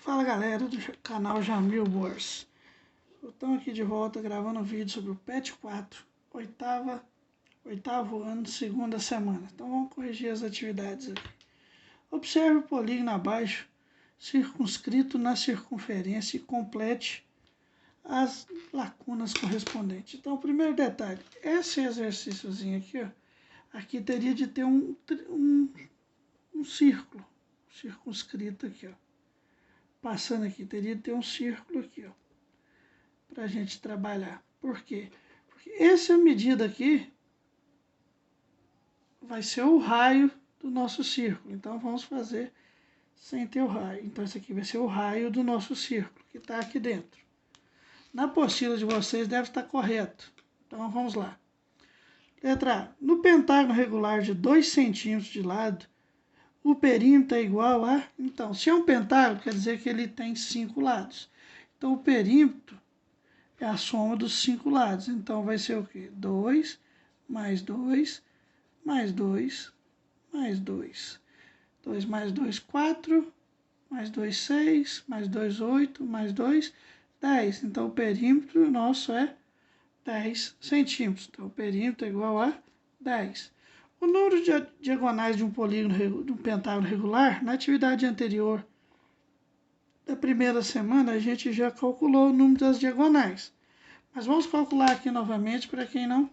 Fala galera do canal Jamil Bors. Estamos aqui de volta gravando um vídeo sobre o PET 4, oitavo ano, segunda semana. Então vamos corrigir as atividades aqui. Observe o polígono abaixo, circunscrito na circunferência, e complete as lacunas correspondentes. Então, o primeiro detalhe, esse exercíciozinho aqui, ó, aqui teria de ter um círculo circunscrito aqui, ó. Passando aqui, teria de ter um círculo aqui, ó, para a gente trabalhar. Por quê? Porque essa medida aqui vai ser o raio do nosso círculo. Então, vamos fazer sem ter o raio. Então, esse aqui vai ser o raio do nosso círculo, que está aqui dentro. Na apostila de vocês deve estar correto. Então, vamos lá. Letra A. No pentágono regular de 2 centímetros de lado, o perímetro é igual a... Então, se é um pentágono, quer dizer que ele tem 5 lados. Então, o perímetro é a soma dos 5 lados. Então, vai ser o quê? 2 mais 2 mais 2 mais 2. 2 mais 2, 4. Mais 2, 6. Mais 2, 8. Mais 2, 10. Então, o perímetro nosso é 10 centímetros. Então, o perímetro é igual a 10. O número de diagonais de um polígono, de um pentágono regular, na atividade anterior da primeira semana, a gente já calculou o número das diagonais. Mas vamos calcular aqui novamente para quem não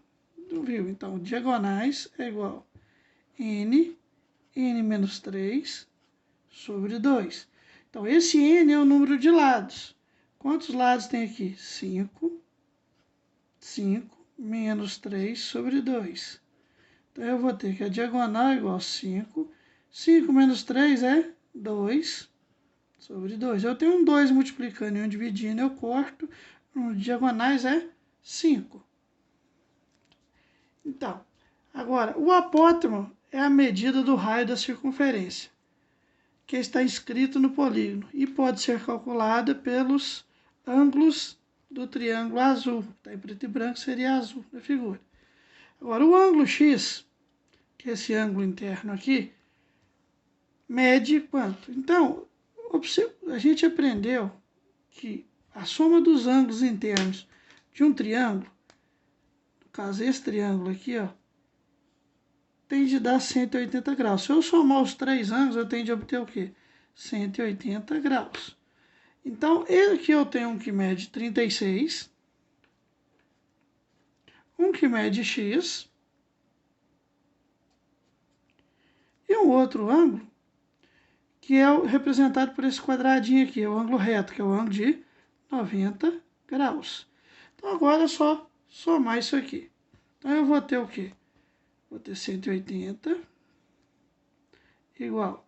viu. Então, diagonais é igual a n menos 3 sobre 2. Então, esse n é o número de lados. Quantos lados tem aqui? 5. 5 menos 3 sobre 2. Então, eu vou ter que a diagonal é igual a 5. 5 menos 3 é 2 sobre 2. Eu tenho um 2 multiplicando e um dividindo, eu corto. O diagonais é 5. Então, agora, o apótemo é a medida do raio da circunferência, que está inscrito no polígono e pode ser calculada pelos ângulos do triângulo azul. Está em preto e branco, seria azul na figura. Agora, o ângulo X, que é esse ângulo interno aqui, mede quanto? Então, a gente aprendeu que a soma dos ângulos internos de um triângulo, no caso esse triângulo aqui, ó, tem de dar 180 graus. Se eu somar os 3 ângulos, eu tenho de obter o quê? 180 graus. Então, aqui eu tenho um que mede 36, um que mede x, e um outro ângulo, que é representado por esse quadradinho aqui, é o ângulo reto, que é o ângulo de 90 graus. Então, agora é só somar isso aqui. Então, eu vou ter o quê? Vou ter 180 igual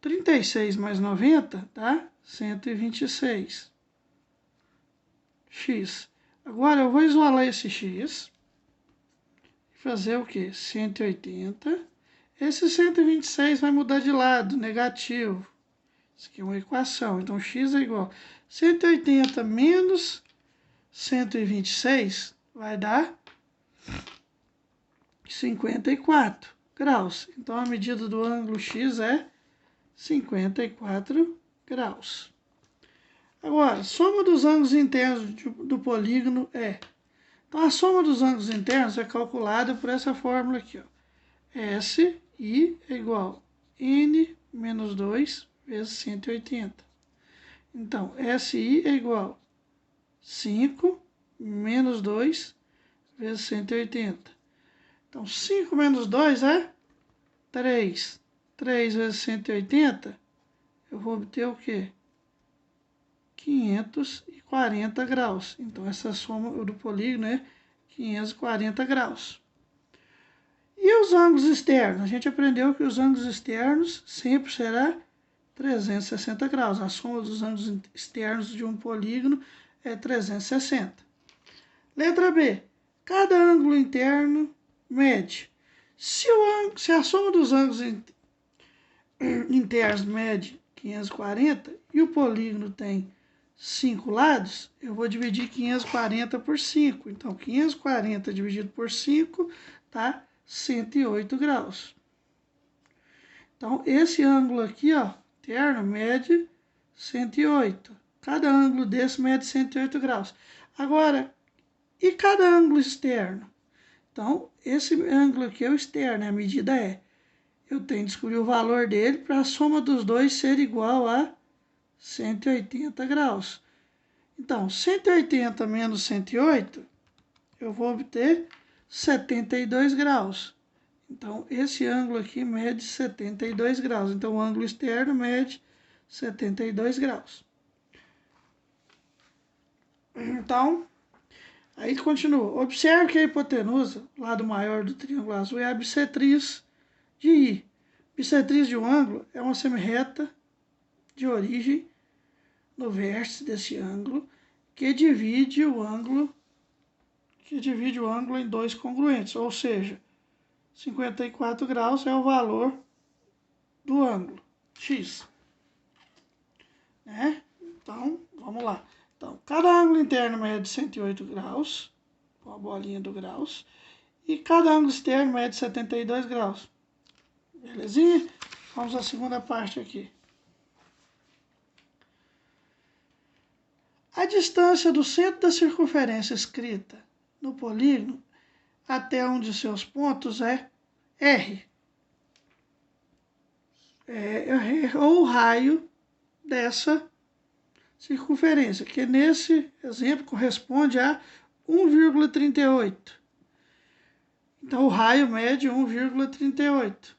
36 mais 90 dá 126. X. Agora, eu vou isolar esse x e fazer o quê? 180. Esse 126 vai mudar de lado, negativo. Isso aqui é uma equação. Então, x é igual a 180 menos 126 vai dar 54 graus. Então, a medida do ângulo x é 54 graus. Agora, soma dos ângulos internos do polígono é... Então, a soma dos ângulos internos é calculada por essa fórmula aqui, ó. SI é igual a n menos 2 vezes 180. Então, SI é igual a 5 menos 2 vezes 180. Então, 5 menos 2 é 3. 3 vezes 180, eu vou obter o quê? 540 graus. Então, essa soma do polígono é 540 graus. E os ângulos externos? A gente aprendeu que os ângulos externos sempre será 360 graus. A soma dos ângulos externos de um polígono é 360. Letra B. Cada ângulo interno mede. Se a soma dos ângulos internos mede 540 e o polígono tem 5 lados, eu vou dividir 540 por 5. Então, 540 dividido por 5 dá 108 graus. Então, esse ângulo aqui, ó, interno mede 108. Cada ângulo desse mede 108 graus. Agora, e cada ângulo externo? Então, esse ângulo aqui é o externo, a medida é. Eu tenho que descobrir o valor dele para a soma dos dois ser igual a 180 graus. Então, 180 menos 108, eu vou obter 72 graus. Então, esse ângulo aqui mede 72 graus. Então, o ângulo externo mede 72 graus. Então, aí continua. Observe que a hipotenusa, lado maior do triângulo azul, é a bissetriz de I. Bissetriz de um ângulo é uma semirreta de origem no vértice desse ângulo que divide o ângulo em dois congruentes, ou seja, 54 graus é o valor do ângulo x. Né? Então, vamos lá. Então, cada ângulo interno mede 108 graus, com a bolinha do graus, e cada ângulo externo mede 72 graus. Belezinha? Vamos à segunda parte aqui. A distância do centro da circunferência escrita no polígono até um de seus pontos é R. Ou o raio dessa circunferência, que nesse exemplo corresponde a 1,38. Então, o raio mede 1,38.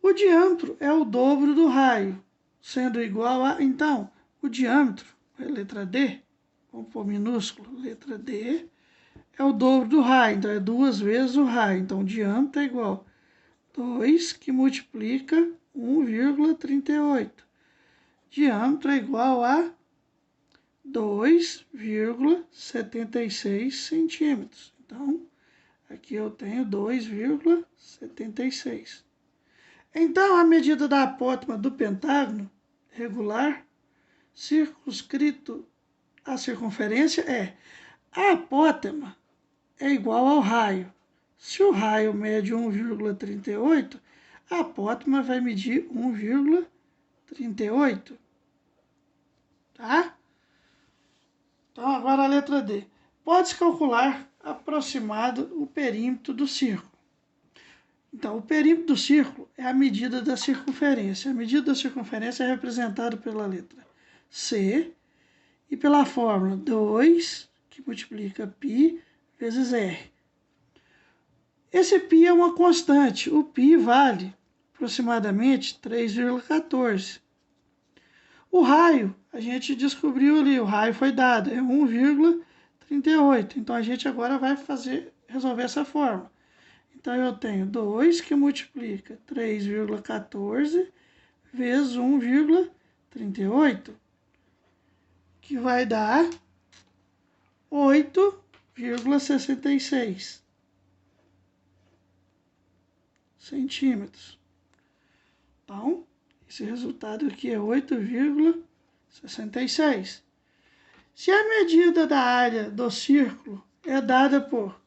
O diâmetro é o dobro do raio, sendo igual a... Então, o diâmetro, a letra D, vamos pôr minúsculo, letra D, é o dobro do raio, então é 2 vezes o raio. Então, o diâmetro é igual a 2 que multiplica 1,38. Diâmetro é igual a 2,76 centímetros. Então, aqui eu tenho 2,76. Então, a medida da apótema do pentágono regular, circunscrito à circunferência, é a apótema é igual ao raio. Se o raio mede 1,38, a apótema vai medir 1,38. Tá? Então, agora a letra D. Pode-se calcular aproximado o perímetro do círculo. Então, o perímetro do círculo é a medida da circunferência. A medida da circunferência é representada pela letra C e pela fórmula 2, que multiplica π vezes R. Esse π é uma constante. O π vale aproximadamente 3,14. O raio, a gente descobriu ali, o raio foi dado, é 1,38. Então, a gente agora vai resolver essa fórmula. Então, eu tenho 2 que multiplica 3,14 vezes 1,38, que vai dar 8,66 centímetros. Então, esse resultado aqui é 8,66. Se a medida da área do círculo é dada por...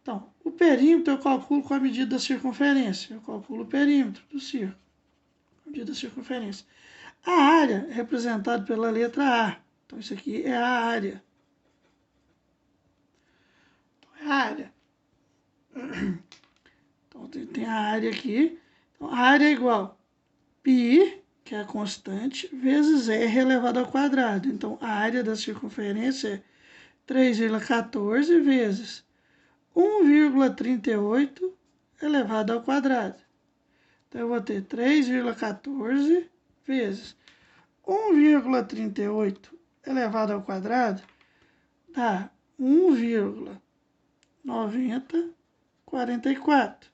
Então, o perímetro eu calculo com a medida da circunferência. Eu calculo o perímetro do círculo, a medida da circunferência. A área é representada pela letra A. Então, isso aqui é a área. Então, é a área. Então, tem a área aqui. Então, a área é igual π, que é a constante, vezes R elevado ao quadrado. Então, a área da circunferência é 3,14 vezes 1,38 elevado ao quadrado. Então, eu vou ter 3,14 vezes 1,38 elevado ao quadrado, dá 1,9044.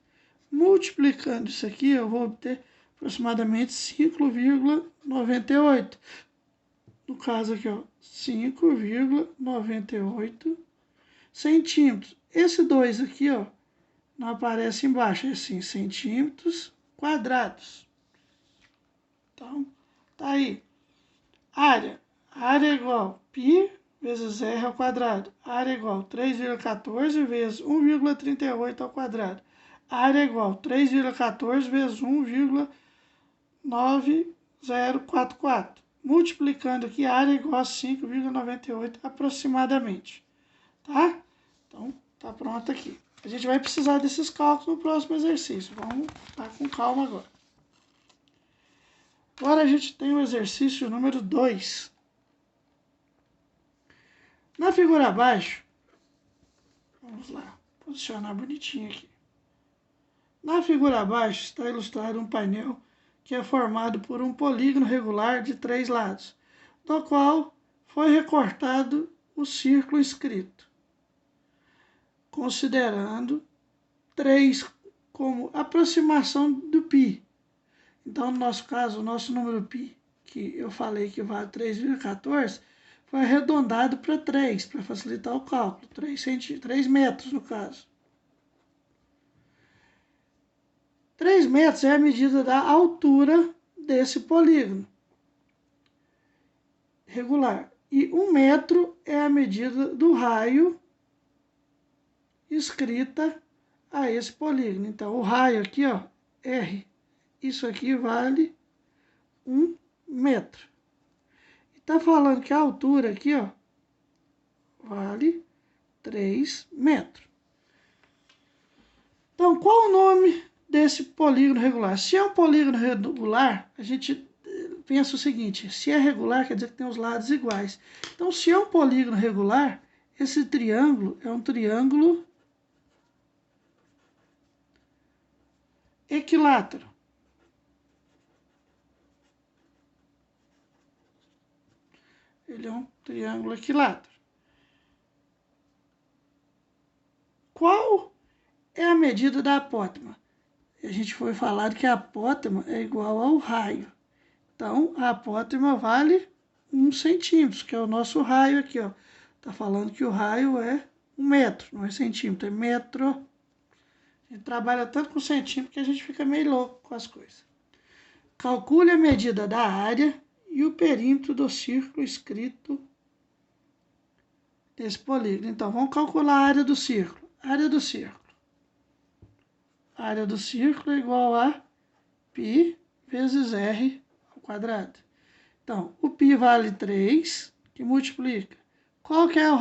Multiplicando isso aqui, eu vou obter aproximadamente 5,98. No caso aqui, ó, 5,98 centímetros. Esse 2 aqui, ó, não aparece embaixo, é assim, centímetros quadrados. Então, tá aí. Área. Área é igual a π vezes R ao quadrado. Área é igual a 3,14 vezes 1,38 ao quadrado. Área é igual a 3,14 vezes 1,90 0,44. Multiplicando aqui, a área é igual a 5,98 aproximadamente. Tá? Então, tá pronto aqui. A gente vai precisar desses cálculos no próximo exercício. Vamos estar com calma agora. Agora a gente tem o exercício número 2. Na figura abaixo, vamos lá, posicionar bonitinho aqui. Na figura abaixo está ilustrado um painel que é formado por um polígono regular de 3 lados, do qual foi recortado o círculo inscrito, considerando 3 como aproximação do π. Então, no nosso caso, o nosso número π, que eu falei que vale 3,14, foi arredondado para 3, para facilitar o cálculo, 3 metros no caso. 3 metros é a medida da altura desse polígono regular. E 1 metro é a medida do raio escrita a esse polígono. Então, o raio aqui, ó, R, isso aqui vale 1 metro. Está falando que a altura aqui, ó, vale 3 metros. Então, qual o nome desse polígono regular? Se é um polígono regular, a gente pensa o seguinte: se é regular, quer dizer que tem os lados iguais. Então, se é um polígono regular, esse triângulo é um triângulo equilátero. Ele é um triângulo equilátero. Qual é a medida da apótema? A gente foi falado que a apótema é igual ao raio. Então, a apótema vale 1 centímetro, que é o nosso raio aqui, ó. Tá falando que o raio é 1 metro, não é centímetro, é metro. A gente trabalha tanto com centímetro que a gente fica meio louco com as coisas. Calcule a medida da área e o perímetro do círculo escrito nesse polígono. Então, vamos calcular a área do círculo. Área do círculo. A área do círculo é igual a π vezes r ao quadrado. Então, o π vale 3, que multiplica. Qual que é o